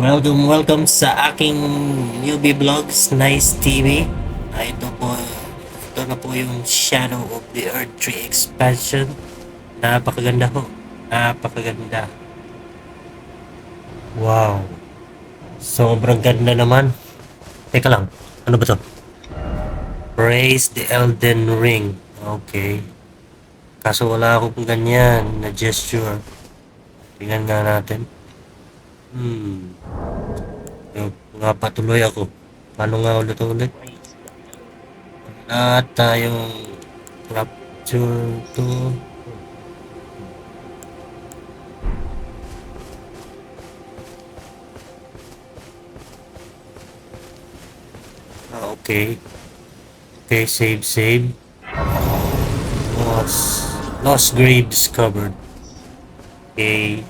Welcome sa aking newbie vlogs, Nice TV. Ito na po yung Shadow of the Earth 3 expansion. Napakaganda ho. Napakaganda. Wow. Sobrang ganda naman. Teka lang. Ano ba to? Praise the Elden Ring. Okay. Kaso wala akong ganyan na gesture. Tingnan nga natin. Nga patuloy ako. Paano nga ulit? Wala tayong capture to. Okay. Okay, save. Lost grave discovered. Okay.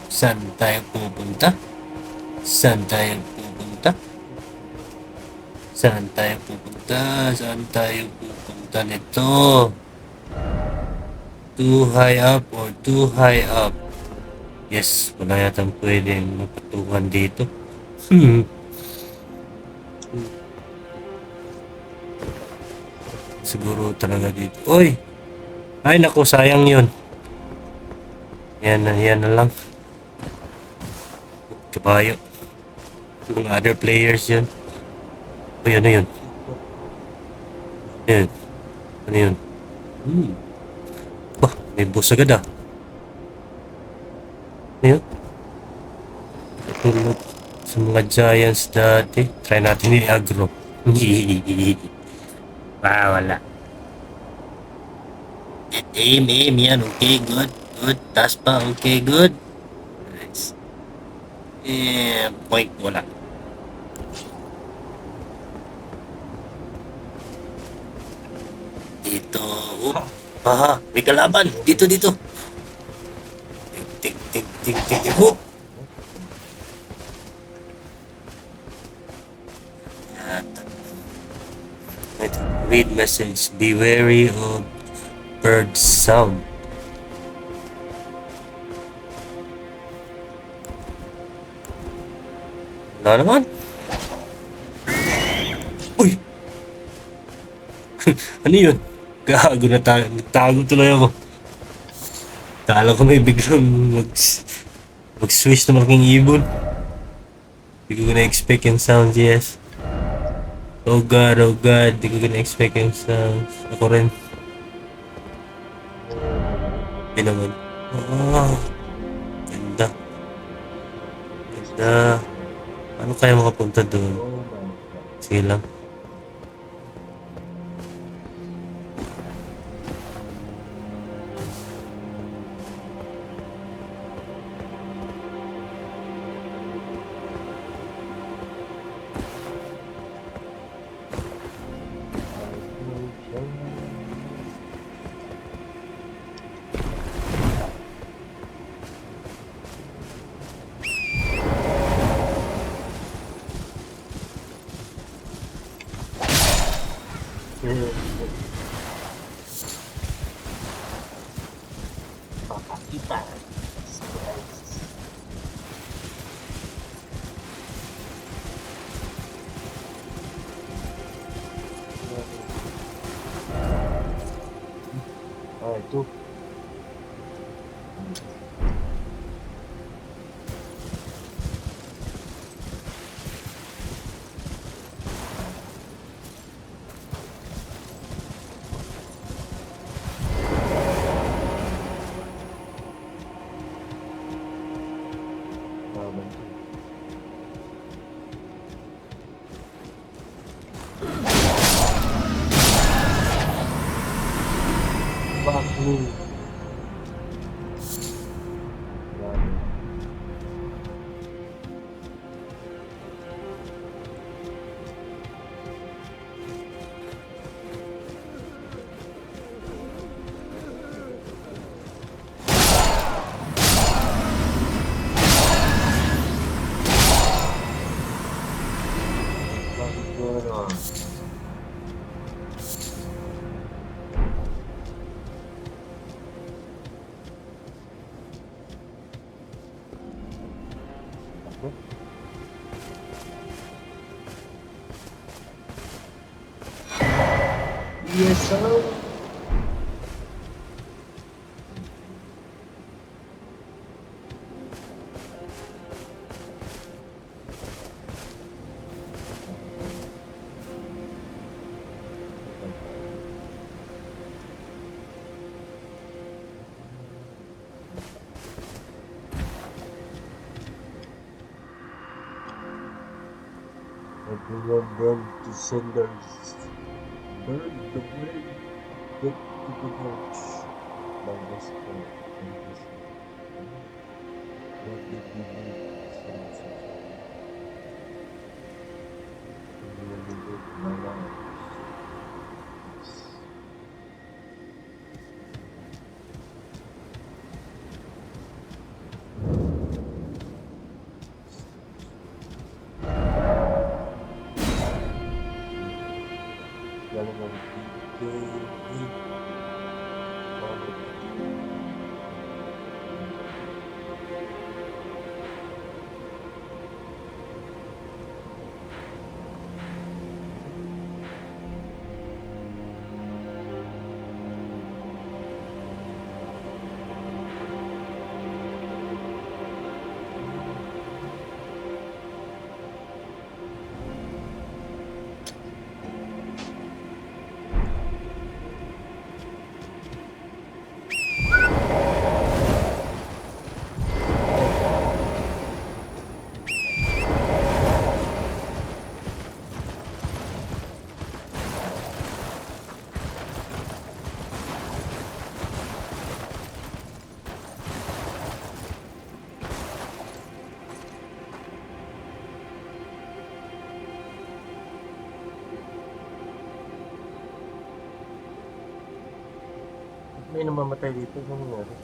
Saan tayo pupunta? Saan tayo pupunta nito? Too high up or too high up? Yes, wala yatang pwedeng mapatungan dito. Siguro talaga dito. Oy! Ay naku, sayang yun. Yan na lang. Kabayo. Mga other players yun. Uy, ano yun? Ano yun? Bah, may boss agad ah. Ano yun? Tulad sa mga giants dati. Try natin i-aggro. Wala. Aim, yan. Okay, good. Taas pa, okay, good. Nice. Point, wala. Dito. May kalaban. Dito. Tik. Read message. Be wary of bird sound. Wala naman. Uy! Ano yun? Gago na tago tuloy ako. Kala ko may biglang mag-switch na malaking ibon. Hindi ko na-expect yung sounds, yes. Oh God. Hindi ko na-expect yung sounds. Ako rin. Hindi naman. Ganda. Ano kaya makapunta doon? Sige lang. Papakita. Itu. Bagus. Yes, sir. Everyone run to senders. Burn the way. Get to the house. Minus 4. Minus 4. What did we do? Really good my life. Galing ang PK. May namamatay dito. Ano nangyari?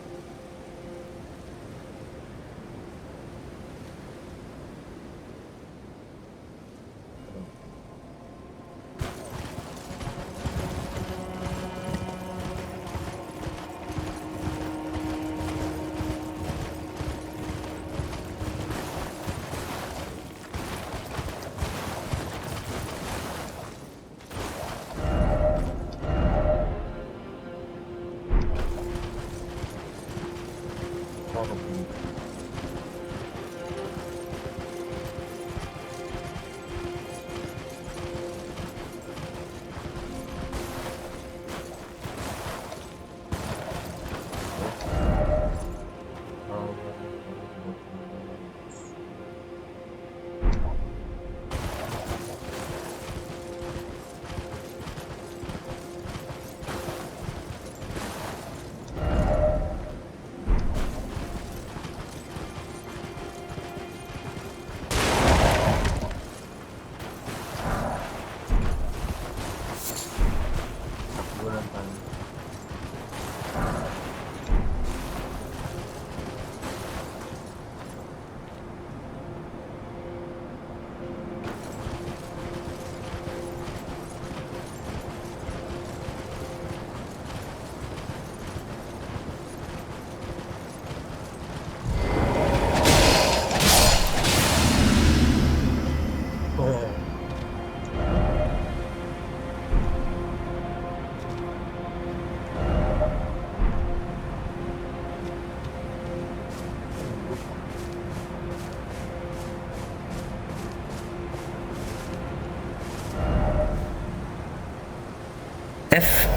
F.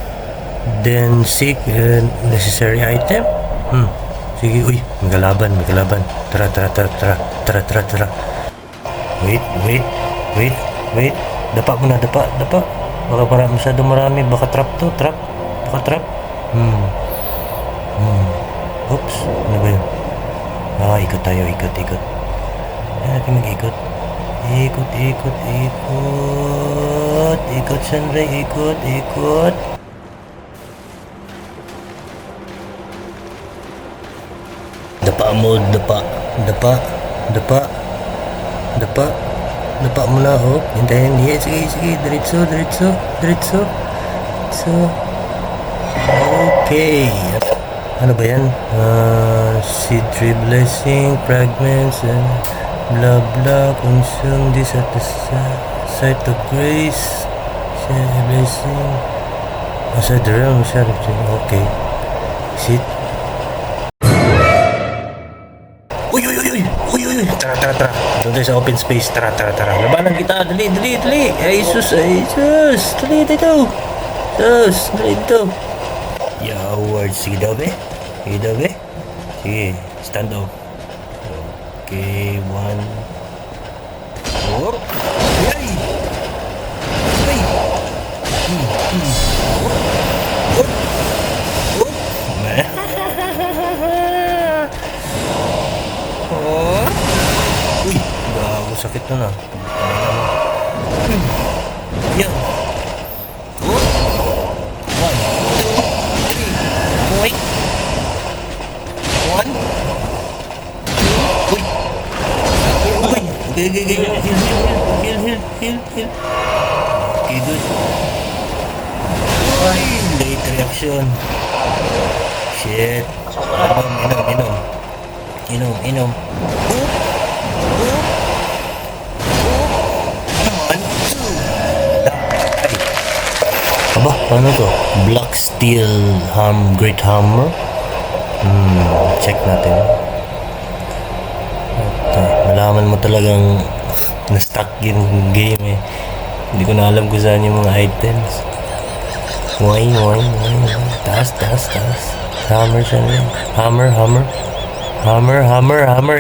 Then seek necessary item. Sige, uy, may kalaban. Tara. Wait. Dapa muna, dapa. Baka masyado marami. Baka trap to, Baka trap. Oops, ano ba yun? Ikot tayo. Natin mag-ikot. Ikot, Sandra, ikot. Dapa mo, dapa mo na, hintayin. Sige, diretso. So, okay. Ano ba yan? Seed tree blessing, fragments, Blah blah, consume this at the sight of grace. Share a blessing. Outside the realm, share it. Okay. Sit. Uy, uy, uy, uy, uy, uy, uy. Tara, tara, tara. Doon tayo sa open space. Tara, tara, tara. Labanan kita. Dali, dali, dali. Ay, sus, ay, sus. Dali dito. Sus, dali dito. Yoward. Sige daw, be. Sige daw, be. Sige, stand up. Okay, one. Whoop. Yay! Yay! Whoop. Whoop. Oh. Uy, bago sakit na na. Yan. Oh. One, two, three. Boy. One. Two. Uy. Uy. Okay, okay, okay. Heal. Okay, good. Ay, late reaction. Shit. Inom. One, two. Ay. Aba, paano to? Black Steel Great Hammer. Check natin. At, malaman mo talagang na-stuck yung game eh. Hindi ko na alam kung saan yung mga items. Wine. Taas. Hammer, Shanray. Hammer,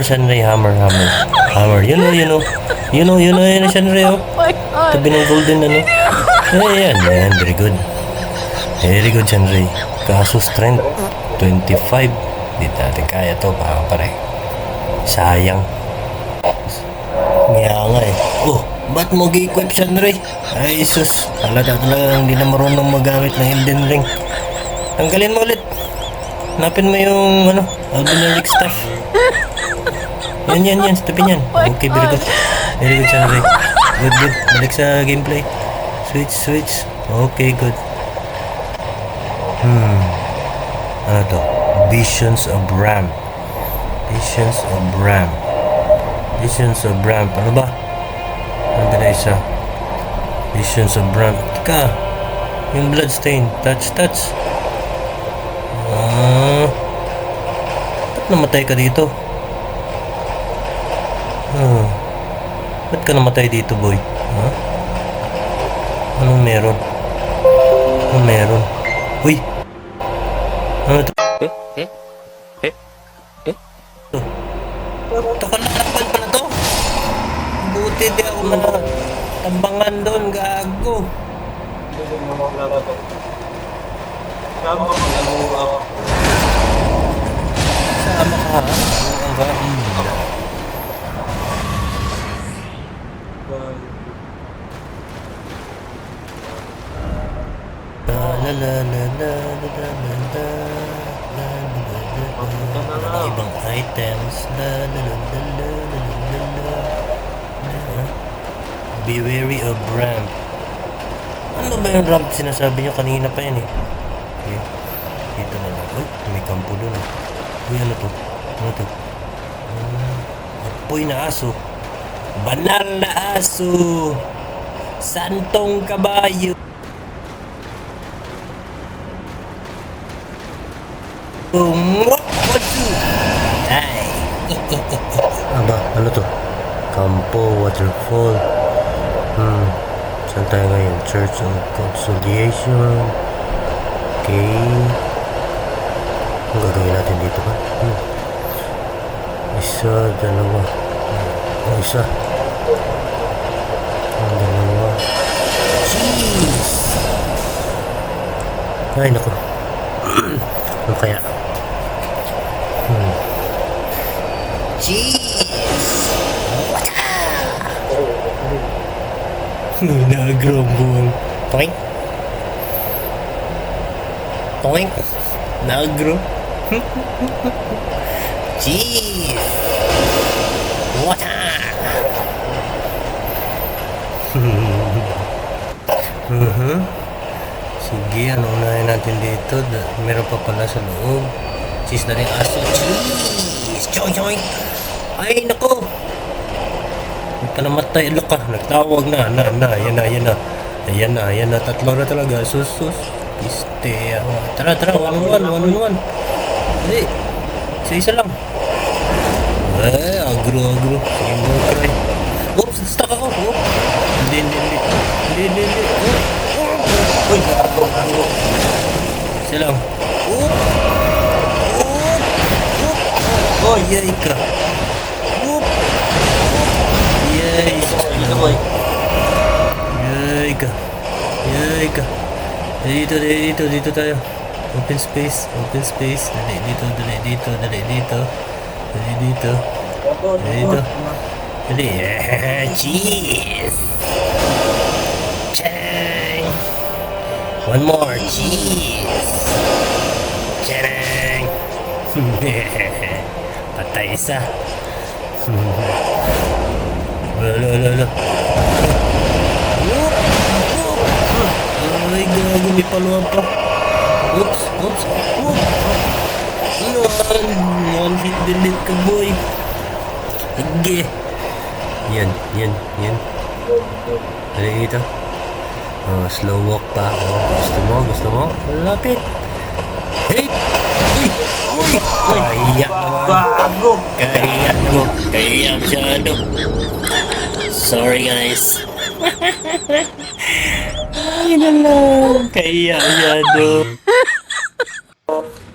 Shanray. Hammer. You know, Shanray, oh. Tabi ng golden, ano. Ayan. Very good, Shanray. Kaso strength, 25. Di natin kaya to, pare. Sayang. Nga nga eh. Oh, ba't mo gi-equip, Shanray? Ay, sus. Talaga hindi na marunong magamit ng Elden Ring. Tanggalin mo ulit. Hanapin mo yung, Albinaric staff. Yan. Stopin yan. Okay, very good. Very good, Shanray. Good. Balik sa gameplay. Switch. Okay, good. Ano to? Visions of Ram. Ano ba? Ano ba na isa? Visions of Ram. Teka. Yung bloodstain. Touch. Ba't namatay ka dito? Ba't ka namatay dito, boy? Anong meron? Uy! Ano ito? Takalakban pala to. Buti di ako tambangan doon, gago. Sama ka, ha? Ibang items. Be wary of ramp. Ano ba yung ramp sinasabi niyo kanina pa yan eh? Okay. Dito na lang. Uy, may kampo doon eh. Uy, ano to? Apoy na aso. Banal na aso. Santong kabayo. Ay. Aba, ano to? Campo, waterfall. Saan tayo ngayon? Church of Consolation. Okay. Ang gagawin natin dito ba? Isa, dalawa. Isa. Dalawa. Jeez! Ay, naku. Ano kaya? Jeez! Nagro ang buwang. Toink! Nagro. Jeez! Sige, ano unahin natin dito? Meron pa pala sa loob. Cheese na rin aso. Cheese! Choing! Ay, nako! Huwag ka namatay, look ka. Nagtawag na. Yan na, yan na. Ayan na. Tatlo na talaga. Sus. Piste. Tara, one on one. Hindi. Isa lang. Agro. Sige mo, try. Oops, stuck ako. Oh. Hindi. Oh. Uy, agro. Isa lang. Oh. Oh, yay ka. Oh. Yay. Dito boy. Yay ka. Dito tayo. Open space. Dali dito. Dali. Cheese. Chang. One more. Cheese. Chang. Patay isa. Lo. Ay, gago, may paluan pa. Oops. One hit delete ka, boy. Sige. Yan. Dali dito. Oh, slow walk pa. Oh, gusto mo? Lapit. Hey! Uy! Kaya naman. Bago. Kaya masyado. Sorry, guys. Ay, nalang. Kaya masyado.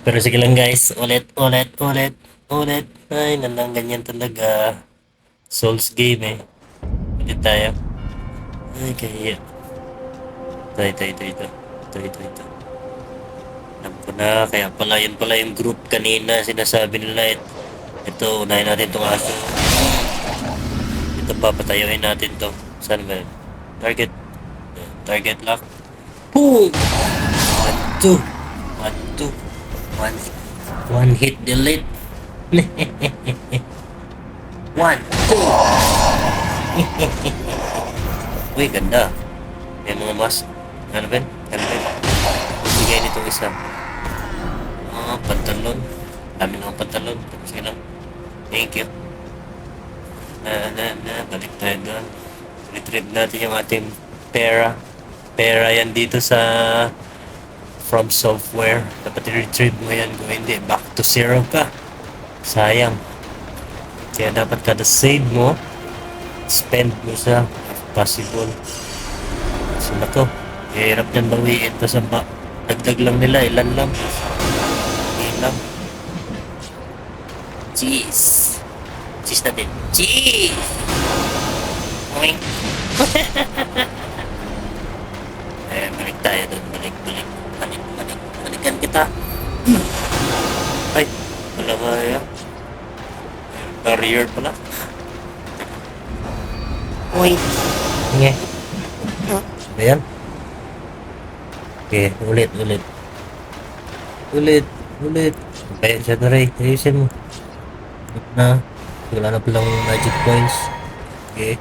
Pero sige lang, guys. Ulit. Ay, nalang. Ganyan talaga. Souls game, eh. Ulit tayo. Ay, kaya. Ito. Alam ko na, kaya pala yun pala yung group kanina, sinasabi nila ito, unahin natin itong aso. Ito papatayuin natin to. Saan ba yun? Target lock. Boom! 1, 2. One hit delete. 1, 2. Uy, ganda. May mga mask. Ano ba? Bigay nitong isa. Pantalon. Dami ng pantalon. Sige lang. Thank you. Balik tayo doon. Retrieve natin yung ating pera. Pera yan dito sa From Software. Dapat i-retrieve mo yan. Kung hindi, back to zero ka. Sayang. Kaya dapat kada save mo, spend mo siya if possible. So nako, hirap yan bawiin to sa dagdag lang nila, ilan lang. Cheese natin. Cheese! Oink! Balik tayo doon. Balikan kita. Ay, wala ba yan? Barrier pala. Oink! Nge. Ayan. Okay, ulit. Kaya siya na rin. Ayusin mo. Wala na palang magic points. Okay.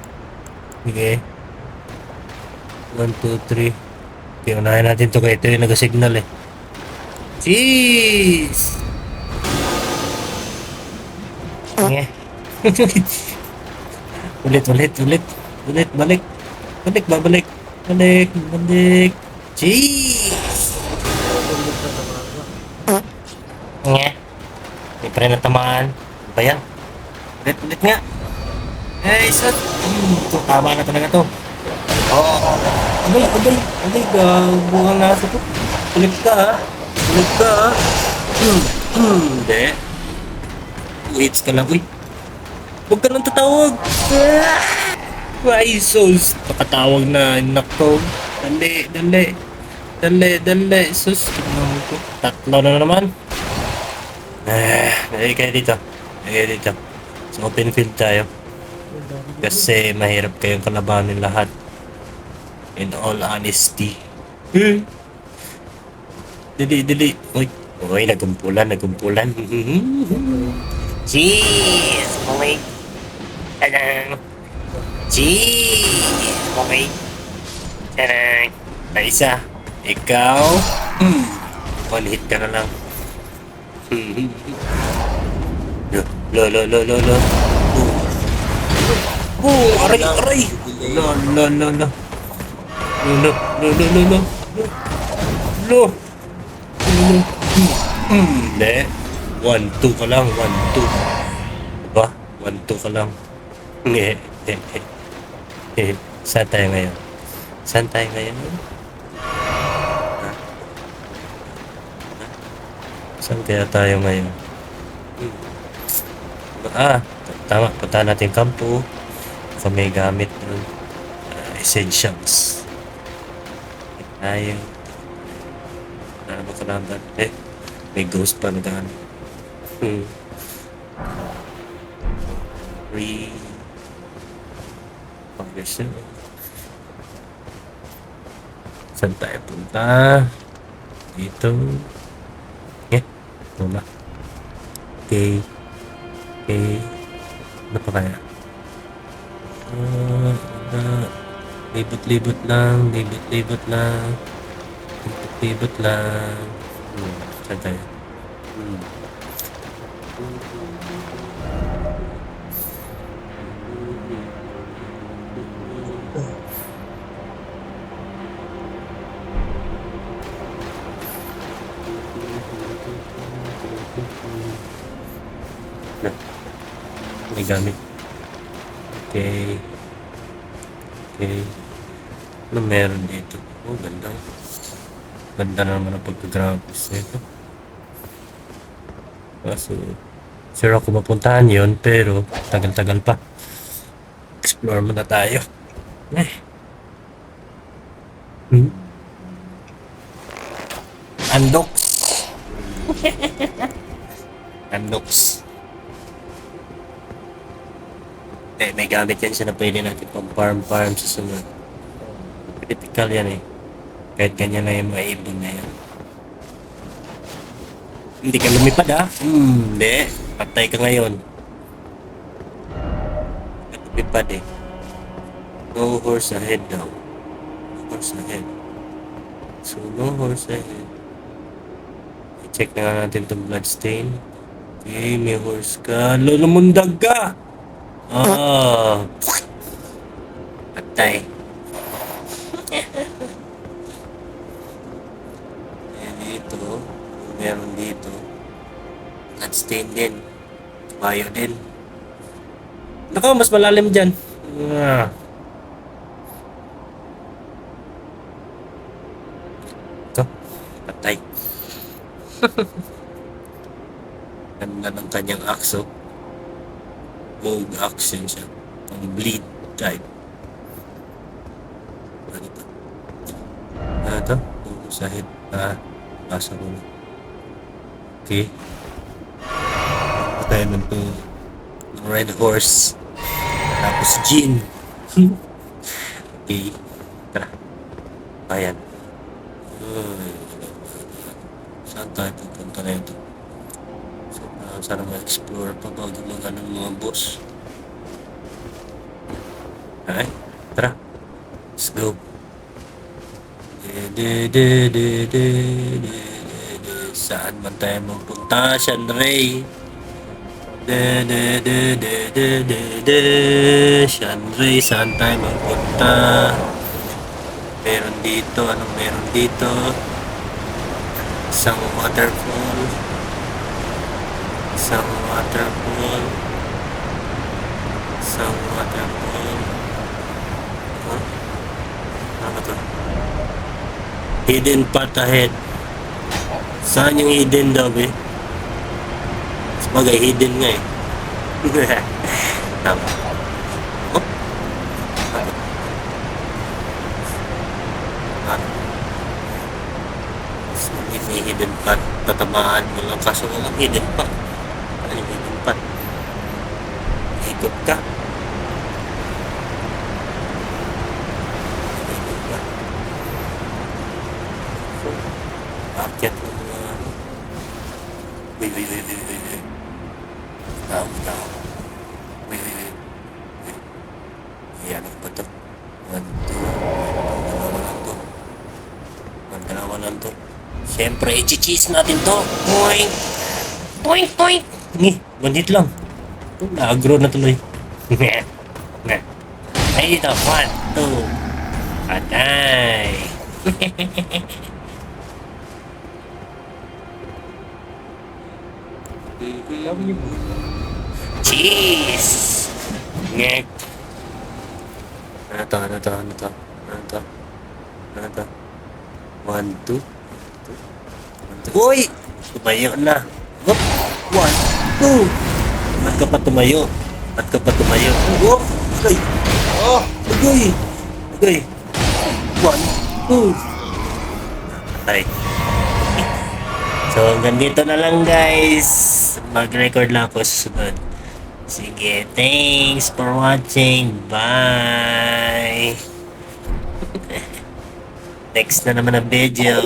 1, 2, 3. Okay, unahin natin to kaya ito yung nag-signal eh. Cheese! Okay. Ulit. Balik. Cheese! Nga. Hindi pa rin natamaan. Ano ba yan? Ulit nga. Eh, isa. Ito, tama na talaga to. Oh. Abay. Buhang nasa to. Ulit ka. Hindi. Wait ka lang. Uy. Huwag ka nang tatawag. Why souls? Pakatawag na. Nako. Dali. Sus. Tatlo na naman. Lagay kayo dito. So open field tayo. Kasi mahirap kayong kalabanin lahat. In all honesty. Dili. Uy, nagumpulan. Cheese! Okay. Tadang! Cheese! Okay. Tadang! Isa. Ikaw. One hit ka na lang. Lo. Oh, aray, aray! No, no, no, no. No, no, no, no, no, no. No! No! Hindi. 1-2 ka lang, 1-2. Diba? 1-2 ka lang. Nge, Saan tayo ngayon? Saan tayo ngayon? Ha? Saan kaya tayo ngayon? Ah, tama. Punta natin kampo. Kung may gamit nun. Essentials. Tayo. Ano ka lang ba? May ghost pa na daan. Free. Progression. Saan tayo punta? Dito. Ito na. Okay. Okay. Ano pa kaya? Libot-libot lang. Libot-libot lang. Libot-libot lang. Saan tayo? May gamit. Okay. Okay. Ano meron dito? Oh, ganda. Ganda na naman ang pagka-graphics nito. Kaso, sure ako mapuntahan yun, pero tagal-tagal pa. Explore muna tayo. Andox. Andox. May gamit yan siya na pwede natin pang farm sa sunod. Critical yan eh. Kahit ganyan na yung mga ibon na yan. Hindi ka lumipad ah. Hindi. Patay ka ngayon. Hindi ka lumipad eh. No horse ahead daw. No horse ahead. So no horse ahead. I-check na nga natin itong bloodstain. Okay, may horse ka. Lulumundag ka! Patay. Dito. Meron dito. Bloodstain din. Bayo din. Naku, mas malalim dyan. Ito. Patay. Ganda ng kanyang akso. Mode action siya. Pang bleed type. Ano ito? Ano ito? Sa head. Basa ko na. Okay. Tayo nun to. Red horse. Tapos Jean. Okay. Tara. Ayan. Saan tayo pupunta na ito? Sana ma-explore pa bago mag-ano mga boss. Alright, tara. Let's go. Saan man tayo magpunta? Shanray. Shanray, saan tayo magpunta? Meron dito. Anong meron dito? Isang waterfall. Isang waterfall. Ano to? Hidden path ahead. Saan yung hidden daw eh? Sabagay hidden nga eh. Tama. Oh? May hidden path. Tatamaan mo lang kaso walang hidden path. Ano yung hidden path? Ikot ka. Akyat mo mga ano. Uy. Tao. Uy. Ayan ako ba ito? 1, 2. Dalawa lang to. Siyempre, i-cheese natin to. Poink. One hit lang. Nagro na tuloy. Na. Ay, dito. 1, 2. Patay. Sabi niyo po. Cheese! Ngek. Ano to? Ano to? Ano to? Ano to? Ano to? 1, 2. 1, 2. Uy! Tumayo na. Whoop! 1, 2. Ba't ka pa tumayo? Ba't ka pa tumayo? Whoop! Agay! Oh! Agay! Agay! 1, 2. Patay. So, hanggang dito na lang guys. Mag-record lang ako sa susunod. Sige, thanks for watching. Bye! Next na naman ang video.